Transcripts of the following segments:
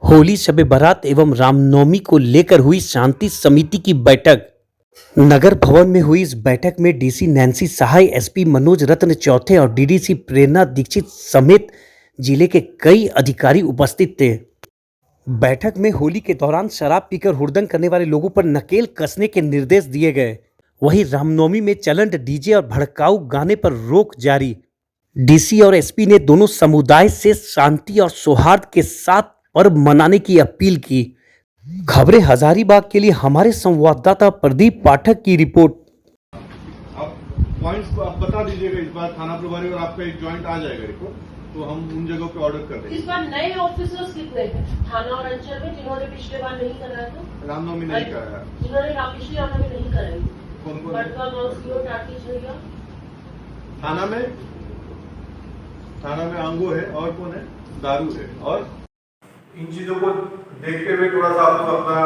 होली शब बारात एवं रामनवमी को लेकर हुई शांति समिति की बैठक। नगर भवन में हुई इस बैठक में डीसी नैन्सी सहाय, एसपी मनोज रत्न चौथे और डीडीसी प्रेरणा दीक्षित समेत जिले के कई अधिकारी उपस्थित थे। बैठक में होली के दौरान शराब पीकर हुड़दंग करने वाले लोगों पर नकेल कसने के निर्देश दिए गए। वहीं रामनवमी में चलंट डीजे और भड़काऊ गाने पर रोक जारी। डीसी और एसपी ने दोनों समुदाय से शांति और सौहार्द के साथ पर्व मनाने की अपील की। खबरें हजारीबाग के लिए हमारे संवाददाता प्रदीप पाठक की रिपोर्ट। आप पॉइंट्स आप बता दीजिएगा इस बार थाना प्रभारी और आपका एक जॉइंट आ जाएगा रिपोर्ट, तो हम उन जगहों पे ऑर्डर कर देंगे। इस बार नए ऑफिसर्स कितने हैं थाना और अंचल में जिन्होंने पिछले बार नहीं कराया? तो रामनवमी नहीं कराया। जिन्होंने पिछली रामनवमी नहीं कराई, कौन कौन? बटका मौसी टाटिस भैया। थाना में आंगो है और कौन है? दारू है। और इन चीजों को देखते हुए थोड़ा सा आप लोग अपना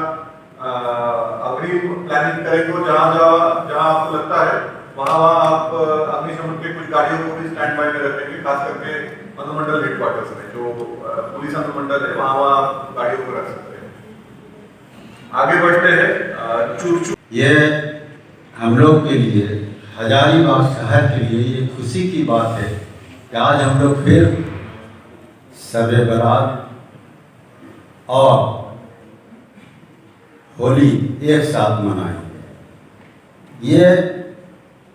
अग्रिम प्लानिंग करेंगे। जहाँ आपको लगता है वहाँ आप अग्निशमन के कुछ गाड़ियों को भी स्टैंड बाय में रखेंगे, खास करके अनुमंडल हेडक्वार्टर्स में जो पुलिस अनुमंडल है वहाँ आप गाड़ियों को रख सकते हैं। आगे बढ़ते हैं। चूर ये हम लोग के लिए, हजारीबाग शहर के लिए ये खुशी की बात है कि आज हम लोग फिर शब बारात और होली एक साथ मनाएंगे। ये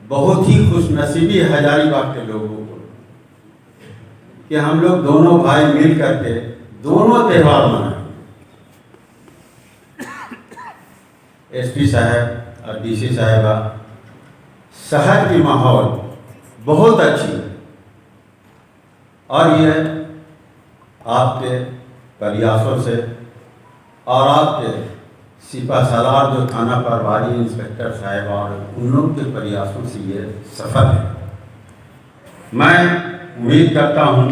बहुत ही खुशनसीबी है हजारीबाग के लोगों को कि हम लोग दोनों भाई मिल करके दोनों त्यौहार मनाएंगे। एसपी साहब और डीसी साहबा, शहर की माहौल बहुत अच्छी है और ये आपके प्रयासों से और आपके सिपा सलार जो थाना प्रभारी इंस्पेक्टर साहब और उन लोग के प्रयासों से ये सफल है। मैं उम्मीद करता हूँ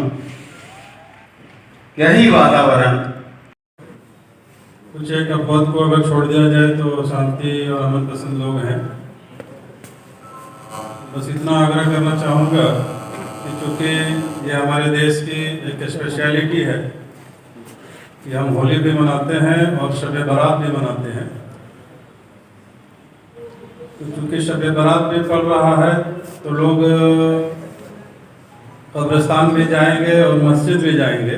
यही वातावरण कुछ एक अफवाह को अगर छोड़ दिया जाए तो शांति और अमन पसंद लोग हैं। बस इतना आग्रह करना चाहूँगा कि चूँकि ये हमारे देश की एक स्पेशलिटी है कि हम होली भी मनाते हैं और शब बारात भी मनाते हैं, तो चूँकि शब बारात भी पड़ रहा है तो लोग कब्रिस्तान भी जाएंगे और मस्जिद भी जाएंगे।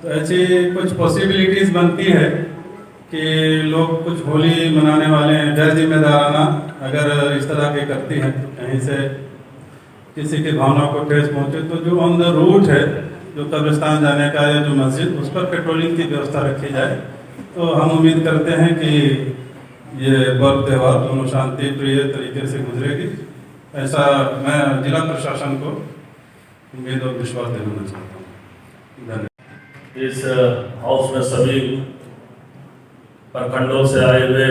तो ऐसी कुछ पॉसिबिलिटीज़ बनती है कि लोग कुछ होली मनाने वाले हैं गैर जिम्मेदाराना अगर इस तरह के करती हैं तो कहीं से किसी की भावना को ठेस पहुँचे, तो जो ऑन द रूट है जो कब्रिस्तान जाने का या जो मस्जिद, उस पर पेट्रोलिंग की व्यवस्था रखी जाए। तो हम उम्मीद करते हैं कि ये पर्व त्यौहार दोनों शांति प्रिय तरीके से गुजरेगी। ऐसा मैं जिला प्रशासन को उम्मीद और विश्वास दिलाना चाहता हूँ। धन्यवाद। इस हाउस में सभी प्रखंडों से आए हुए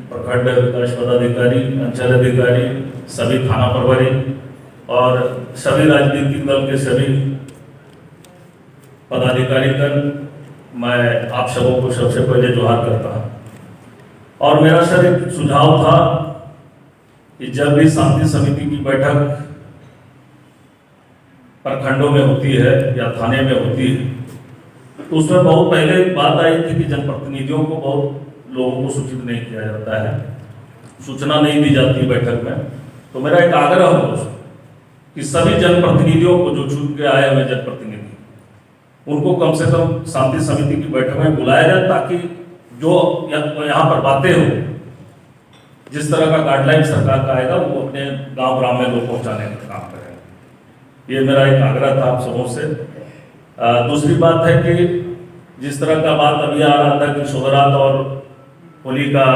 प्रखंड विकास पदाधिकारी, अंचल अधिकारी, सभी थाना प्रभारी और सभी राजनीतिक दल के सभी पदाधिकारीगण, मैं आप सबों को सबसे पहले जोहार करता हूँ। और मेरा सर एक सुझाव था कि जब भी शांति समिति की बैठक प्रखंडों में होती है या थाने में होती है तो उसमें बहुत पहले बात आई थी कि जनप्रतिनिधियों को बहुत लोगों को सूचित नहीं किया जाता है, सूचना नहीं दी जाती बैठक में। तो मेरा एक आग्रह हो कि सभी जनप्रतिनिधियों को जो चुन के आए हुए जनप्रतिनिधि उनको कम से कम शांति समिति की बैठक में बुलाया जाए, ताकि जो यहाँ पर बातें हो, जिस तरह का गाइडलाइन सरकार का आएगा वो अपने गांव ग्राम में लोग पहुंचाने का काम करें। ये मेरा एक आग्रह था आप सबों से। दूसरी बात है कि जिस तरह का बात अभी आ रहा था कि शुभरात और होली का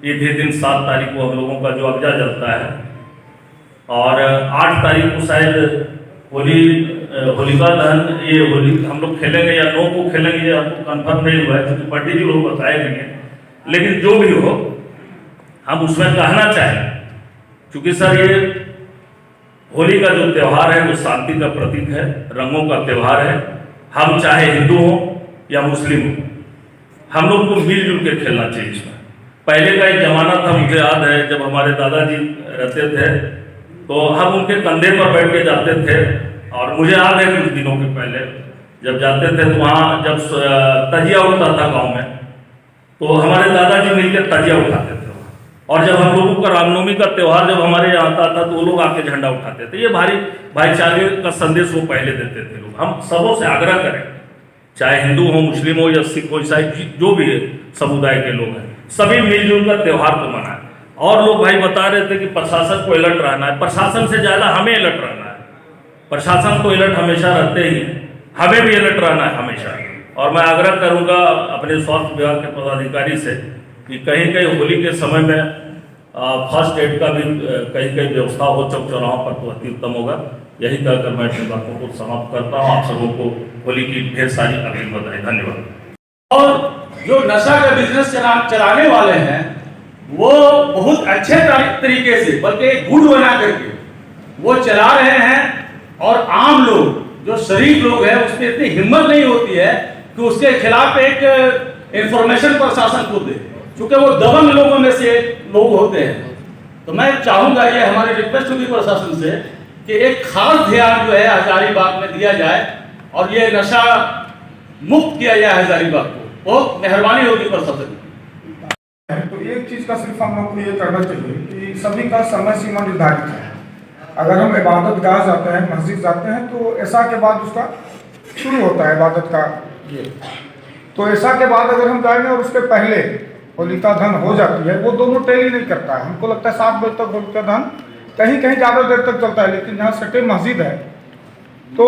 एक ही दिन 7 तारीख को हम लोगों का जो अब्जा जलता है और 8 तारीख को शायद होलिका दहन, ये होली हम लोग खेलेंगे या 9 को खेलेंगे, ये हमको कंफर्म नहीं हुआ है क्योंकि पंडित जी लोग बताए नहीं है। लेकिन जो भी हो, हम उसमें कहना चाहें क्योंकि सर ये होली का जो त्यौहार है वो शांति का प्रतीक है, रंगों का त्यौहार है। हम चाहे हिंदू हो या मुस्लिम हो, हम लोग को मिलजुल के खेलना चाहिए। इसमें पहले का एक जमाना था, मुझे याद है जब हमारे दादाजी रहते थे तो हम उनके कंधे पर बैठ के जाते थे और मुझे याद है कुछ दिनों के पहले जब जाते थे तो वहाँ जब तजिया उठता था गांव में, तो हमारे दादाजी मिलकर तजिया उठाते थे। और जब हम लोगों का रामनवमी का त्यौहार जब हमारे यहाँ आता था तो वो लोग आके झंडा उठाते थे। ये भाईचारे का संदेश वो पहले देते थे लोग। हम सबों से आग्रह करें, चाहे हिंदू हो, मुस्लिम हो या सिख हो, ईसाई, जो भी है समुदाय के लोग हैं, सभी मिलजुल कर त्यौहार को मनाएं। और लोग भाई बता रहे थे कि प्रशासन को अलर्ट रहना है। प्रशासन से ज़्यादा हमें अलर्ट रहना है। प्रशासन को अलर्ट हमेशा रहते ही, हमें भी अलर्ट रहना है हमेशा। और मैं आग्रह करूंगा अपने स्वास्थ्य विभाग के पदाधिकारी से कि कहीं कहीं होली के समय में फर्स्ट एड का भी कहीं कहीं व्यवस्था हो चौक चौराहों पर तो अति उत्तम होगा। यही कहकर मैं अपनी बातों को समाप्त करता हूँ। आप सबों को होली की ढेर सारी अग्रिम बधाई। धन्यवाद। और जो नशा का बिजनेस चलाने वाले हैं वो बहुत अच्छे तरीके से, बल्कि गुड़ बना करके वो चला रहे हैं। और आम लोग जो शरीफ लोग हैं उसमें इतनी हिम्मत नहीं होती है कि उसके खिलाफ एक इंफॉर्मेशन प्रशासन को दे, क्योंकि वो दबंग लोगों में से लोग होते हैं। तो मैं चाहूंगा, ये हमारी रिक्वेस्ट होगी प्रशासन से कि एक खास ध्यान जो है हजारीबाग में दिया जाए और ये नशा मुक्त किया जाए हजारीबाग को। बहुत मेहरबानी होगी प्रशासन की। तो एक चीज का सिर्फ हम लोग को ये करना चाहिए कि सभी का समय सीमा निर्धारित है। अगर हम इबादत गाह जाते हैं, मस्जिद जाते हैं, तो ऐसा के बाद उसका शुरू होता है इबादत का ये। तो ऐसा के बाद अगर हम जाएंगे और उसके पहले होलिका दहन हो जाती है, वो दोनों टैली नहीं करता है। हमको लगता है 7 बजे तक होलिका दहन, कहीं कहीं ज़्यादा देर तक चलता है, लेकिन जहाँ सटे मस्जिद है तो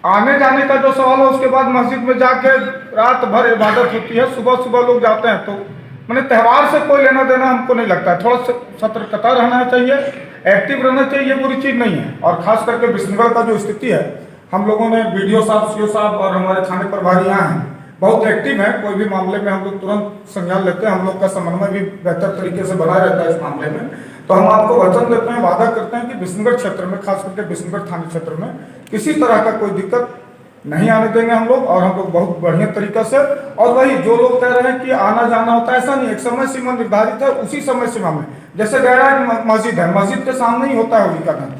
आने जाने का जो सवाल है, उसके बाद मस्जिद में जाके रात भर इबादत होती है। सुबह सुबह लोग जाते हैं, तो मैंने त्यौहार से कोई लेना देना हमको नहीं लगता है। थोड़ा सतर्कता रहना चाहिए, एक्टिव रहना चाहिए, ये बुरी चीज़ नहीं है। और खास करके विष्णुगढ़ का जो स्थिति है, हम लोगों ने BDO साहब, CO साहब और हमारे थाने प्रभारी यहाँ हैं, बहुत एक्टिव है। कोई भी मामले में हम लोग तुरंत संज्ञान लेते हैं। हम लोग का समन्वय भी बेहतर तरीके से बना रहता है इस मामले में। तो हम आपको वचन देते हैं, वादा करते हैं कि विष्णुगढ़ क्षेत्र में, खास करके विष्णुगढ़ थाना क्षेत्र में किसी तरह का कोई दिक्कत नहीं आने देंगे हम लोग। और हम लोग बहुत बढ़िया तरीके से, और वही जो लोग कह रहे हैं कि आना जाना होता है, ऐसा नहीं। एक समय सीमा निर्धारित है, उसी समय सीमा में, जैसे गैराज मस्जिद है, मस्जिद के सामने ही होता है होलिका दहन,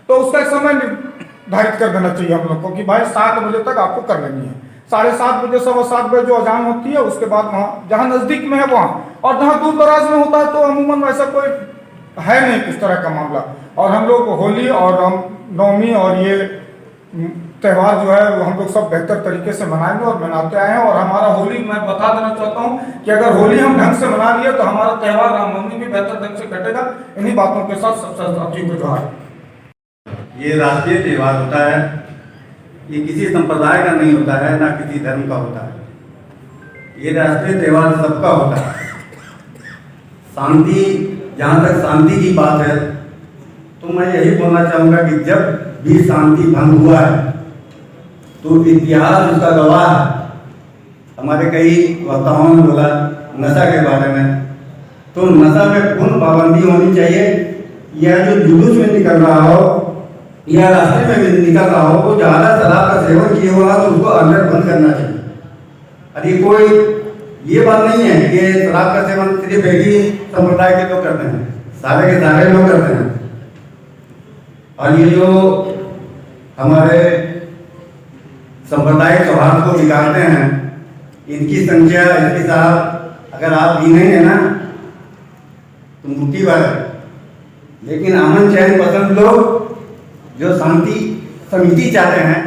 तो उसका एक समय निर्धारित कर देना चाहिए हम लोग को कि भाई 7 बजे तक आपको कर लेनी है। 7:30 बजे, 7:15 बजे जो अजान होती है, उसके बाद वहाँ जहाँ नज़दीक में है वहाँ, और जहाँ दूर दराज में होता है तो अमूमन वैसा कोई है नहीं किस तरह का मामला। और हम लोग होली और रामनवमी और ये त्यौहार जो है वो हम लोग सब बेहतर तरीके से मनाएंगे और मनाते आए हैं। और हमारा होली, मैं बता देना चाहता हूँ कि अगर होली हम ढंग से मना लिए तो हमारा त्यौहार रामनवमी भी बेहतर ढंग से कटेगा। इन्हीं बातों के साथ सबसे साथियों को जोहार। ये राष्ट्रीय त्यौहार होता है, ये किसी संप्रदाय का नहीं होता है, ना किसी धर्म का होता है। ये राष्ट्रीय त्यौहार सबका होता है। शांति, जहाँ तक शांति की बात है, तो मैं यही बोलना चाहूँगा कि जब भी शांति भंग हुआ है तो इतिहास उसका गवाह है। हमारे कई वक्ताओं ने बोला नशा के बारे में, तो नशा में पूर्ण पाबंदी होनी चाहिए। यह जो जुलूस में निकल रहा हो या रास्ते में निकल रहा हो, वो ज़्यादा शराब का सेवन किए होगा तो उसको अंदर बंद करना चाहिए। अरे कोई ये बात नहीं है कि शराब का सेवन सिर्फ एक ही संप्रदाय के लोग करते हैं, सारे के सारे लोग करते हैं। और ये जो हमारे सांप्रदायिक सौहार्द को बिगाड़ते हैं, इनकी संख्या इसके साथ अगर आप गिनेंगे ना तो मुट्ठी भर है। लेकिन अमन चैन पसंद लोग जो शांति समिति चाहते हैं,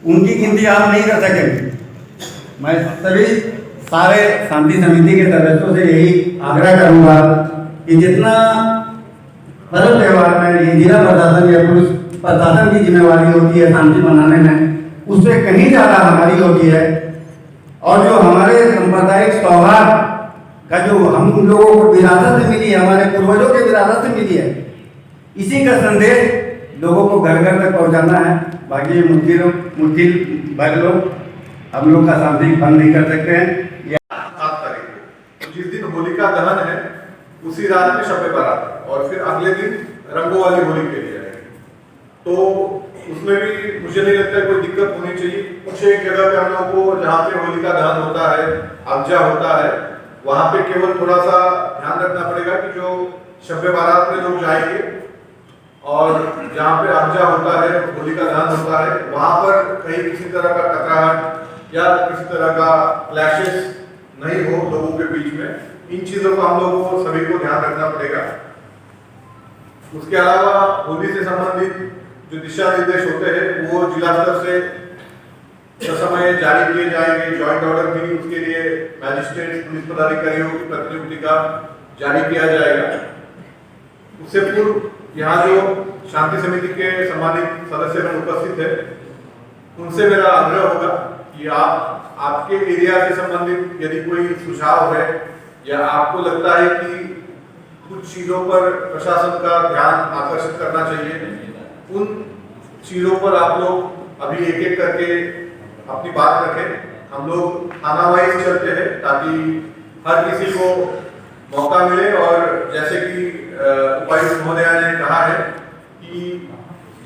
उनकी गिनती आप नहीं कर सकेंगे। मैं सभी सारे शांति समिति के सदस्यों से यही आग्रह करूंगा कि जितना पर्व त्यौहार में ये जिला प्रशासन या पुलिस प्रशासन की जिम्मेवारी होती है शांति बनाने में, उससे कहीं ज़्यादा हमारी होती है। और जो हमारे सांप्रदायिक सौहार्द का जो हम लोगों को विरासत से मिली है, हमारे पूर्वजों के विरासत से मिली है, इसी का संदेश लोगों को घर घर तक पहुंचाना है। बाकी मुट्ठी भर लोग हम लोग का शांति भंग नहीं कर सकते हैं। 7 तारीख को, तो जिस दिन होलिका दहन है उसी रात में शब बारात है, और फिर अगले दिन रंगों वाली होली खेली जाएगी। तो उसमें भी मुझे नहीं लगता है कोई दिक्कत होनी चाहिए। कुछ एक जगह पे हम लोग को जहाँ पे होलिका दहन होता है, अब्जा होता है, वहाँ पे केवल थोड़ा सा ध्यान रखना पड़ेगा कि जो शब बारात में लोग जाएंगे और जहाँ पे अज्जा होता है, होली का दहन होता है, वहाँ पर कहीं किसी तरह का टकराहट या किसी तरह का क्लैशेस नहीं हो लोगों के बीच में। इन चीजों का हम लोगों को सभी को ध्यान रखना पड़ेगा। उसके अलावा होली से संबंधित जो दिशा निर्देश होते हैं वो जिला स्तर से समय जारी किए जाएंगे। जॉइंट ऑर्डर भी उसके लिए मैजिस्ट्रेट पुलिस पदाधिकारियों की प्रतिनियुक्ति का जारी किया जाएगा। उससे पूर्व यहाँ जो शांति समिति के सम्मानित सदस्य उपस्थित है, उनसे मेरा आग्रह होगा कि आपके एरिया से संबंधित यदि कोई सुझाव है या आपको लगता है कि कुछ चीजों पर प्रशासन का ध्यान आकर्षित करना चाहिए, उन चीजों पर आप लोग अभी एक एक करके अपनी बात रखें। हम लोग थाना वाइज चलते हैं ताकि हर किसी को मौका मिले। और जैसे कि उपायुक्त महोदया ने कहा है कि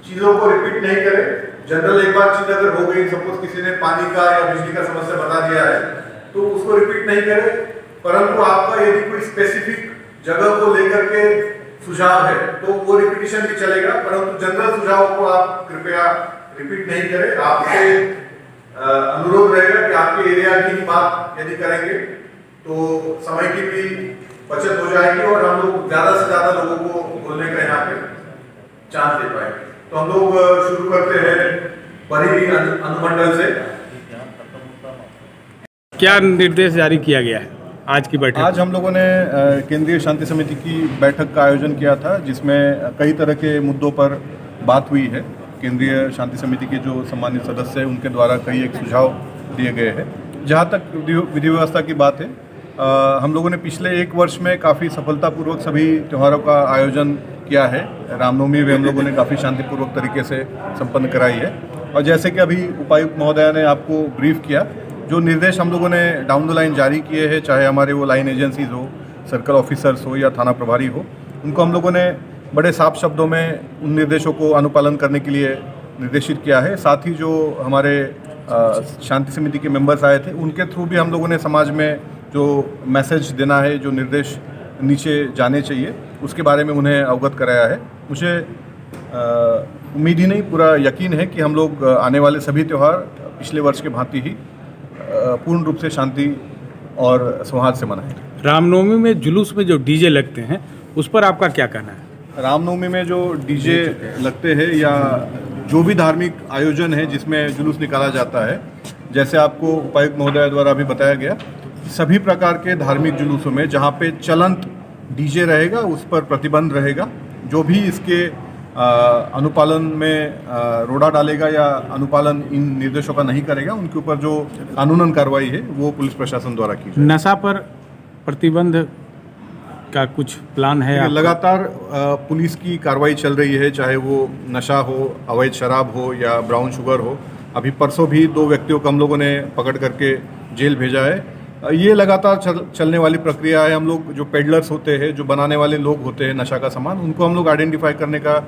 चीजों को रिपीट नहीं करें। जनरल एक बार चीज अगर हो गई, सपोज किसी ने पानी का या बिजली का समस्या बता दिया है, तो उसको रिपीट नहीं करें। परंतु आपका यदि कोई स्पेसिफिक जगह को लेकर के सुझाव है तो वो रिपीटिशन भी चलेगा, परंतु जनरल सुझाव को आप कृपया रिपीट नहीं करें। आपसे अनुरोध रहेगा कि आपके एरिया की बात यदि करेंगे तो समय की भी बचत हो जाएगी और हम लोग ज्यादा से ज्यादा लोगों को बोलने का यहाँ पे चांस दे पाएंगे। तो हम लोग शुरू करते हैं बड़ी अनुमंडल से। क्या निर्देश जारी किया गया है आज की बैठक? आज हम लोगों ने केंद्रीय शांति समिति की बैठक का आयोजन किया था, जिसमें कई तरह के मुद्दों पर बात हुई है। केंद्रीय शांति समिति के जो सम्मानित सदस्य हैं उनके द्वारा कई एक सुझाव दिए गए हैं। जहाँ तक विधि व्यवस्था की बात है, हम लोगों ने पिछले एक वर्ष में काफ़ी सफलतापूर्वक सभी त्योहारों का आयोजन किया है। रामनवमी भी हम लोगों ने काफ़ी शांतिपूर्वक तरीके से संपन्न कराई है। और जैसे कि अभी उपायुक्त महोदया ने आपको ब्रीफ किया, जो निर्देश हम लोगों ने डाउन द लाइन जारी किए हैं, चाहे हमारे वो लाइन एजेंसीज हो, सर्कल ऑफिसर्स हो या थाना प्रभारी हो, उनको हम लोगों ने बड़े साफ शब्दों में उन निर्देशों को अनुपालन करने के लिए निर्देशित किया है। साथ ही जो हमारे शांति समिति के मेंबर्स आए थे, उनके थ्रू भी हम लोगों ने समाज में जो मैसेज देना है, जो निर्देश नीचे जाने चाहिए, उसके बारे में उन्हें अवगत कराया है। मुझे उम्मीद ही नहीं, पूरा यकीन है कि हम लोग आने वाले सभी त्यौहार पिछले वर्ष के भांति ही पूर्ण रूप से शांति और सौहार्द से मनाएंगे। रामनवमी में जुलूस में जो डीजे लगते हैं उस पर आपका क्या कहना है? रामनवमी में जो डीजे लगते हैं या जो भी धार्मिक आयोजन है जिसमें जुलूस निकाला जाता है, जैसे आपको उपायुक्त महोदय द्वारा अभी बताया गया, सभी प्रकार के धार्मिक जुलूसों में जहाँ पे चलंत डीजे रहेगा उस पर प्रतिबंध रहेगा। जो भी इसके अनुपालन में रोड़ा डालेगा या अनुपालन इन निर्देशों का नहीं करेगा, उनके ऊपर जो कानूनन कार्रवाई है वो पुलिस प्रशासन द्वारा की जाएगी। नशा पर प्रतिबंध का कुछ प्लान है? लगातार पुलिस की कार्रवाई चल रही है, चाहे वो नशा हो, अवैध शराब हो या ब्राउन शुगर हो। अभी परसों भी 2 व्यक्तियों को हम लोगों ने पकड़ करके जेल भेजा है। ये लगातार चलने वाली प्रक्रिया है। हम लोग जो पेडलर्स होते हैं, जो बनाने वाले लोग होते हैं नशा का सामान, उनको हम लोग आइडेंटिफाई करने का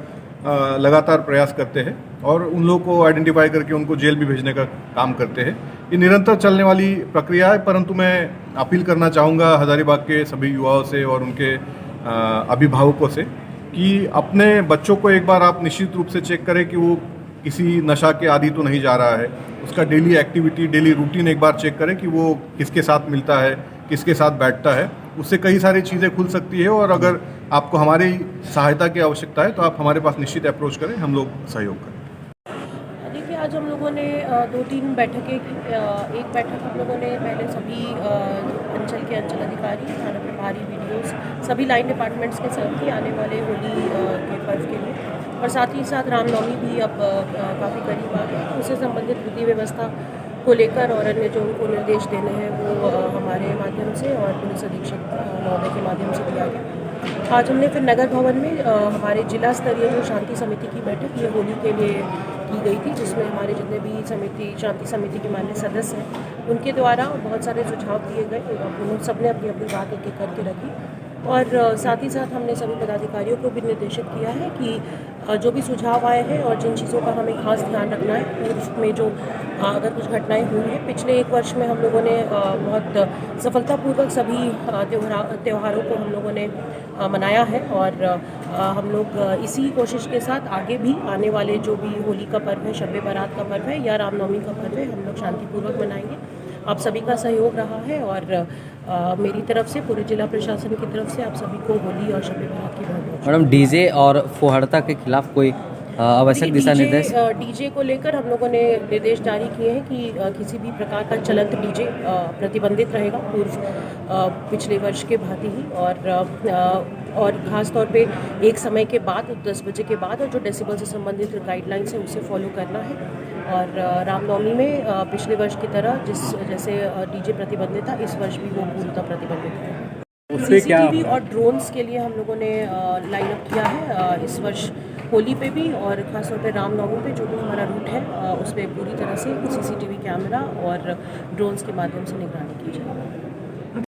लगातार प्रयास करते हैं और उन लोगों को आइडेंटिफाई करके उनको जेल भी भेजने का काम करते हैं। ये निरंतर चलने वाली प्रक्रिया है, परंतु मैं अपील करना चाहूँगा हज़ारीबाग के सभी युवाओं से और उनके अभिभावकों से कि अपने बच्चों को एक बार आप निश्चित रूप से चेक करें कि वो किसी नशा के आदी तो नहीं जा रहा है। उसका डेली एक्टिविटी, डेली रूटीन एक बार चेक करें कि वो किसके साथ मिलता है, किसके साथ बैठता है। उससे कई सारी चीज़ें खुल सकती है और अगर आपको हमारी सहायता की आवश्यकता है तो आप हमारे पास निश्चित अप्रोच करें, हम लोग सहयोग करें। देखिए, आज हम लोगों ने 2-3 बैठकें की। एक बैठक हम लोगों ने पहले सभी अंचल के अंचल अधिकारी, थाना प्रभारी, वीडियोस, सभी लाइन डिपार्टमेंट्स के साथ की आने वाले होली के पर्व के लिए, और साथ ही साथ रामनवमी भी अब काफ़ी करीब आ गया, उससे संबंधित विधि व्यवस्था को लेकर और अन्य जो उनको निर्देश देने हैं वो हमारे माध्यम से और पुलिस अधीक्षक महोदय के माध्यम से दिया गया। आज हमने फिर नगर भवन में हमारे जिला स्तरीय जो शांति समिति की बैठक ये होली के लिए की गई थी, जिसमें हमारे जितने भी शांति समिति के मान्य सदस्य हैं उनके द्वारा बहुत सारे सुझाव दिए गए। उन सब ने अपनी अपनी बात एक एक करके रखी और साथ ही साथ हमने सभी पदाधिकारियों को भी निर्देशित किया है कि जो भी सुझाव आए हैं और जिन चीज़ों का हमें खास ध्यान रखना है पूर्व में जो अगर कुछ घटनाएं हुई हैं पिछले एक वर्ष में हम लोगों ने बहुत सफलतापूर्वक सभी त्योहारों को हम लोगों ने मनाया है और हम लोग इसी कोशिश के साथ आगे भी आने वाले जो भी होली का पर्व है, शब बारात का पर्व है या रामनवमी का पर्व है हम लोग शांतिपूर्वक मनाएंगे। आप सभी का सहयोग रहा है और मेरी तरफ से पूरे जिला प्रशासन की तरफ से आप सभी को होली और शब बारात की बहुत मैडम डीजे और फुहारता के खिलाफ कोई आवश्यक दिशा निर्देश? डीजे को लेकर हम लोगों ने निर्देश जारी किए हैं कि किसी भी प्रकार का चलंत डीजे प्रतिबंधित रहेगा पूर्व पिछले वर्ष के भांति ही और ख़ास तौर पे एक समय के बाद 10 बजे के बाद और जो डेसिबल से संबंधित गाइडलाइंस है उसे फॉलो करना है। और रामनवमी में पिछले वर्ष की तरह जैसे डीजे प्रतिबंधित था इस वर्ष भी वो पूर्णतः प्रतिबंधित है। सीसीटीवी और ड्रोन्स के लिए हम लोगों ने लाइन अप किया है इस वर्ष होली पे भी और ख़ासतौर पे रामनवमी पे जो भी हमारा रूट है उस पर पूरी तरह से सीसीटीवी कैमरा और ड्रोन्स के माध्यम से निगरानी की जाएगी।